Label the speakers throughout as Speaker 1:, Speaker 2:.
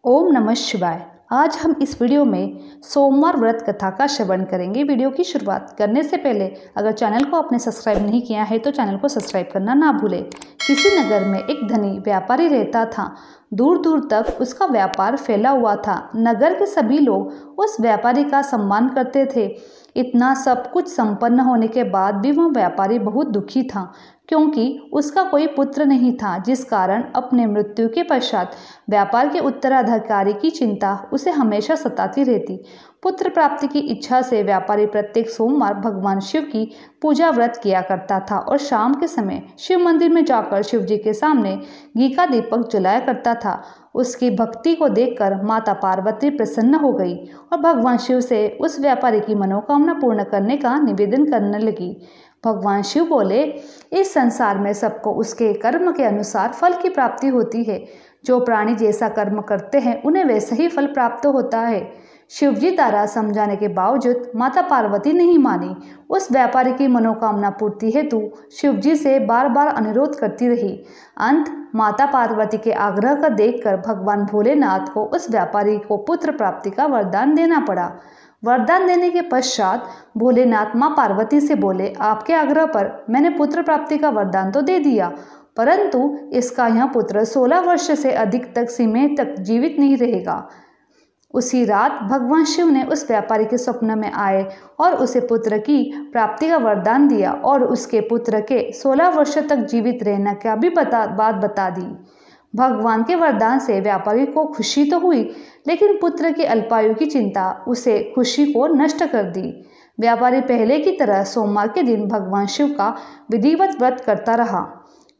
Speaker 1: ओम नमः शिवाय। आज हम इस वीडियो में सोमवार व्रत कथा का श्रवण करेंगे। वीडियो की शुरुआत करने से पहले अगर चैनल को आपने सब्सक्राइब नहीं किया है तो चैनल को सब्सक्राइब करना ना भूलें। किसी नगर में एक धनी व्यापारी रहता था। दूर दूर तक उसका व्यापार फैला हुआ था। नगर के सभी लोग उस व्यापारी का सम्मान करते थे। इतना सब कुछ संपन्न होने के बाद भी वह व्यापारी बहुत दुखी था, क्योंकि उसका कोई पुत्र नहीं था, जिस कारण अपने मृत्यु के पश्चात व्यापार के उत्तराधिकारी की चिंता उसे हमेशा सताती रहती। पुत्र प्राप्ति की इच्छा से व्यापारी प्रत्येक सोमवार भगवान शिव की पूजा व्रत किया करता था और शाम के समय शिव मंदिर में जाकर शिव जी के सामने घी का दीपक जलाया करता था। उसकी भक्ति को देखकर माता पार्वती प्रसन्न हो गई और भगवान शिव से उस व्यापारी की मनोकामना पूर्ण करने का निवेदन करने लगी। भगवान शिव बोले, इस संसार में सबको उसके कर्म के अनुसार फल की प्राप्ति होती है। जो प्राणी जैसा कर्म करते हैं उन्हें वैसा ही फल प्राप्त होता है। शिवजी द्वारा समझाने के बावजूद माता पार्वती नहीं मानी। उस व्यापारी की मनोकामना पूर्ति हेतु शिवजी से बार बार अनुरोध करती रही। अंत माता पार्वती के आग्रह का देखकर भगवान भोलेनाथ को उस व्यापारी को पुत्र प्राप्ति का वरदान देना पड़ा। वरदान देने के पश्चात भोलेनाथ माँ पार्वती से बोले, आपके आग्रह पर मैंने पुत्र प्राप्ति का वरदान तो दे दिया, परंतु इसका यह पुत्र 16 वर्ष से अधिक तक समय तक जीवित नहीं रहेगा। उसी रात भगवान शिव ने उस व्यापारी के स्वप्न में आए और उसे पुत्र की प्राप्ति का वरदान दिया और उसके पुत्र के 16 वर्ष तक जीवित रहने का भी बात बता दी। भगवान के वरदान से व्यापारी को खुशी तो हुई, लेकिन पुत्र की अल्पायु की चिंता उसे खुशी को नष्ट कर दी। व्यापारी पहले की तरह सोमवार के दिन भगवान शिव का विधिवत व्रत करता रहा।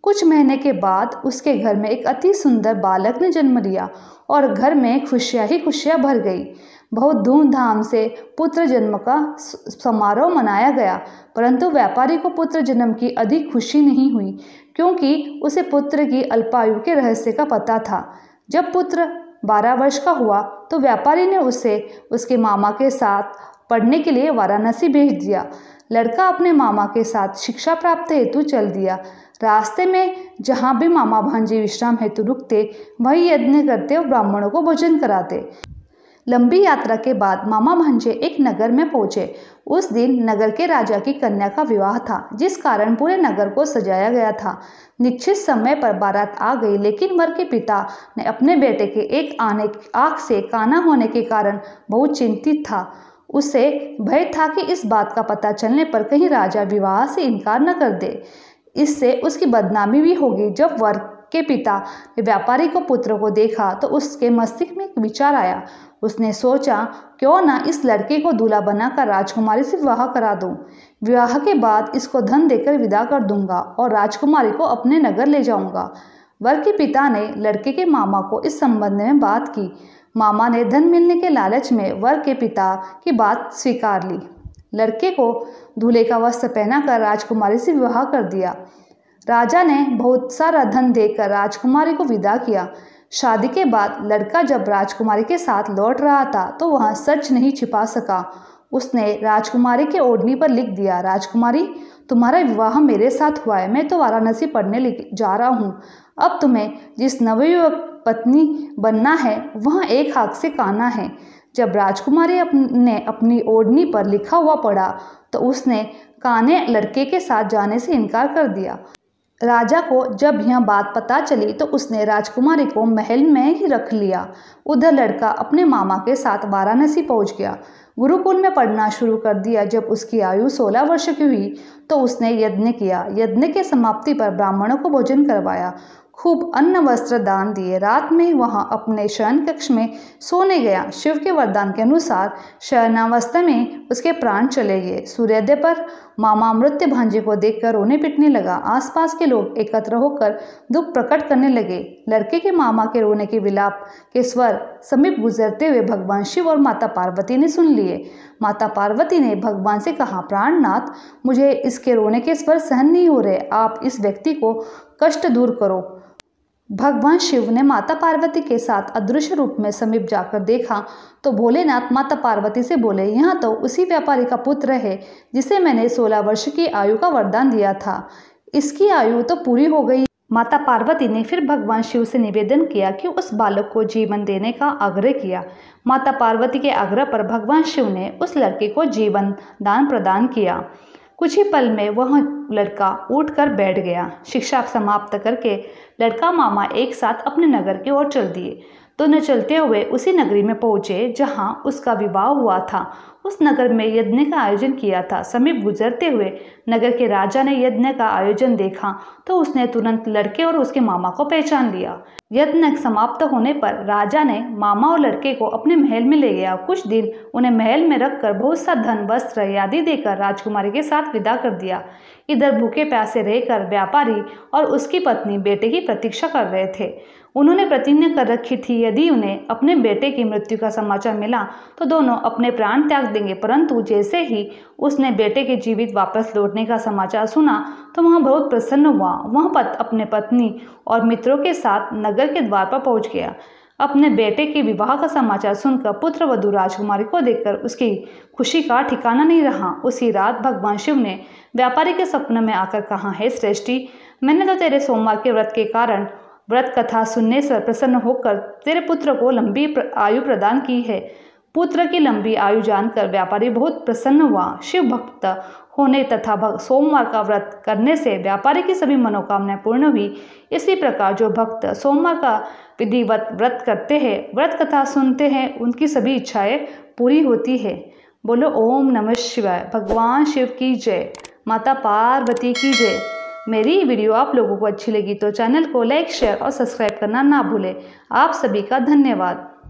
Speaker 1: कुछ महीने के बाद उसके घर में एक अति सुंदर बालक ने जन्म लिया और घर में खुशियां ही खुशियां भर गई। बहुत धूमधाम से पुत्र जन्म का समारोह मनाया गया, परंतु व्यापारी को पुत्र जन्म की अधिक खुशी नहीं हुई, क्योंकि उसे पुत्र की अल्पायु के रहस्य का पता था। जब पुत्र 12 वर्ष का हुआ तो व्यापारी ने उसे उसके मामा के साथ पढ़ने के लिए वाराणसी भेज दिया। लड़का अपने मामा के साथ शिक्षा प्राप्त हेतु चल दिया। रास्ते में जहाँ भी मामा भांजे विश्राम हेतु रुकते, वही यज्ञ करते और ब्राह्मणों को भोजन कराते। लंबी यात्रा के बाद मामा भांजे एक नगर में पहुंचे। उस दिन नगर के राजा की कन्या का विवाह था, जिस कारण पूरे नगर को सजाया गया था। निश्चित समय पर बारात आ गई, लेकिन वर के पिता ने अपने बेटे के एक आंख से काना होने के कारण बहुत चिंतित था। उसे भय था कि इस बात का पता चलने पर कहीं राजा विवाह से इनकार न कर दे, इससे उसकी बदनामी भी होगी। जब वर के पिता ने व्यापारी को पुत्र को देखा तो उसके मस्तिष्क में एक विचार आया। उसने सोचा, क्यों ना इस लड़के को दूल्हा बनाकर राजकुमारी से विवाह करा दूं। विवाह के बाद इसको धन देकर विदा कर दूंगा और राजकुमारी को अपने नगर ले जाऊंगा। वर के पिता ने लड़के के मामा को इस संबंध में बात की। मामा ने धन मिलने के लालच में वर के पिता की बात स्वीकार ली। लड़के को दूल्हे का वस्त्र पहनाकर राजकुमारी से विवाह कर दिया। राजा ने बहुत सारा धन देकर राजकुमारी को विदा किया। शादी के बाद लड़का जब राजकुमारी के साथ लौट रहा था तो वह सच नहीं छिपा सका। उसने राजकुमारी के ओढ़नी पर लिख दिया, राजकुमारी, तुम्हारा विवाह मेरे साथ हुआ है। मैं तो वाराणसी पढ़ने जा रहा हूँ। अब तुम्हें जिस नवयुवक पत्नी बनना है वह एक हाथ से काना है। जब राजकुमारी ने अपनी ओढ़नी पर लिखा हुआ पढ़ा तो उसने काने लड़के के साथ जाने से इनकार कर दिया। राजा को जब यह बात पता चली तो उसने राजकुमारी को महल में ही रख लिया। उधर लड़का अपने मामा के साथ वाराणसी पहुंच गया। गुरुकुल में पढ़ना शुरू कर दिया। जब उसकी आयु 16 वर्ष की हुई तो उसने यज्ञ किया। यज्ञ के समाप्ति पर ब्राह्मणों को भोजन करवाया, खूब अन्न वस्त्र दान दिए। रात में वहां अपने शयन कक्ष में सोने गया। शिव के वरदान के अनुसार शयनावस्था में उसके प्राण चले गए। सूर्योदय पर मामा मृत्यु भांजे को देखकर रोने पिटने लगा। आसपास के लोग एकत्र होकर दुख प्रकट करने लगे। लड़के के मामा के रोने के विलाप के स्वर समीप गुजरते हुए भगवान शिव और माता पार्वती ने सुन लिए। माता पार्वती ने भगवान से कहा, प्राणनाथ, मुझे इसके रोने के स्वर सहन नहीं हो रहे, आप इस व्यक्ति को कष्ट दूर करो। भगवान शिव ने माता पार्वती के साथ अदृश्य रूप में समीप जाकर देखा तो भोलेनाथ माता पार्वती से बोले, यहाँ तो उसी व्यापारी का पुत्र है जिसे मैंने 16 वर्ष की आयु का वरदान दिया था। इसकी आयु तो पूरी हो गई। माता पार्वती ने फिर भगवान शिव से निवेदन किया कि उस बालक को जीवन देने का आग्रह किया। माता पार्वती के आग्रह पर भगवान शिव ने उस लड़के को जीवन दान प्रदान किया। कुछ ही पल में वह लड़का उठकर बैठ गया। शिक्षा समाप्त करके लड़का मामा एक साथ अपने नगर की ओर चल दिए। दोनों चलते हुए उसी नगरी में पहुंचे जहां उसका विवाह हुआ था। उस नगर में यज्ञ का आयोजन किया था। समीप गुजरते हुए नगर के राजा ने यज्ञ का आयोजन देखा तो उसने तुरंत लड़के और उसके मामा को पहचान लिया। यज्ञ समाप्त होने पर राजा ने मामा और लड़के को अपने महल में ले गया। कुछ दिन उन्हें महल में रखकर बहुत सा धन वस्त्र आदि देकर राजकुमारी के साथ विदा कर दिया। इधर भूखे प्यासे रहकर व्यापारी और उसकी पत्नी बेटे की प्रतीक्षा कर रहे थे। उन्होंने प्रतिज्ञा कर रखी थी यदि उन्हें अपने बेटे की मृत्यु का समाचार मिला तो दोनों अपने प्राण त्याग देंगे। परंतु जैसे ही उसने बेटे के जीवित वापस लौटने का समाचार सुना तो वह बहुत प्रसन्न हुआ। वह अपने पत्नी और मित्रों के साथ नगर के द्वार पर पहुंच गया। अपने बेटे के विवाह का समाचार सुनकर पुत्र वधू राजकुमारी को देखकर उसकी खुशी का ठिकाना नहीं रहा। उसी रात भगवान शिव ने व्यापारी के सपने में आकर कहा, हे श्रेष्ठी, मैंने तो तेरे सोमवार के व्रत के कारण व्रत कथा सुनने से प्रसन्न होकर तेरे पुत्र को लंबी आयु प्रदान की है। पुत्र की लंबी आयु जानकर व्यापारी बहुत प्रसन्न हुआ। शिव भक्त होने तथा सोमवार का व्रत करने से व्यापारी की सभी मनोकामनाएं पूर्ण हुई। इसी प्रकार जो भक्त सोमवार का विधिवत व्रत करते हैं, व्रत कथा सुनते हैं, उनकी सभी इच्छाएं पूरी होती है। बोलो ओम नमः शिवाय। भगवान शिव की जय। माता पार्वती की जय। मेरी वीडियो आप लोगों को अच्छी लगी तो चैनल को लाइक, शेयर और सब्सक्राइब करना ना भूलें। आप सभी का धन्यवाद।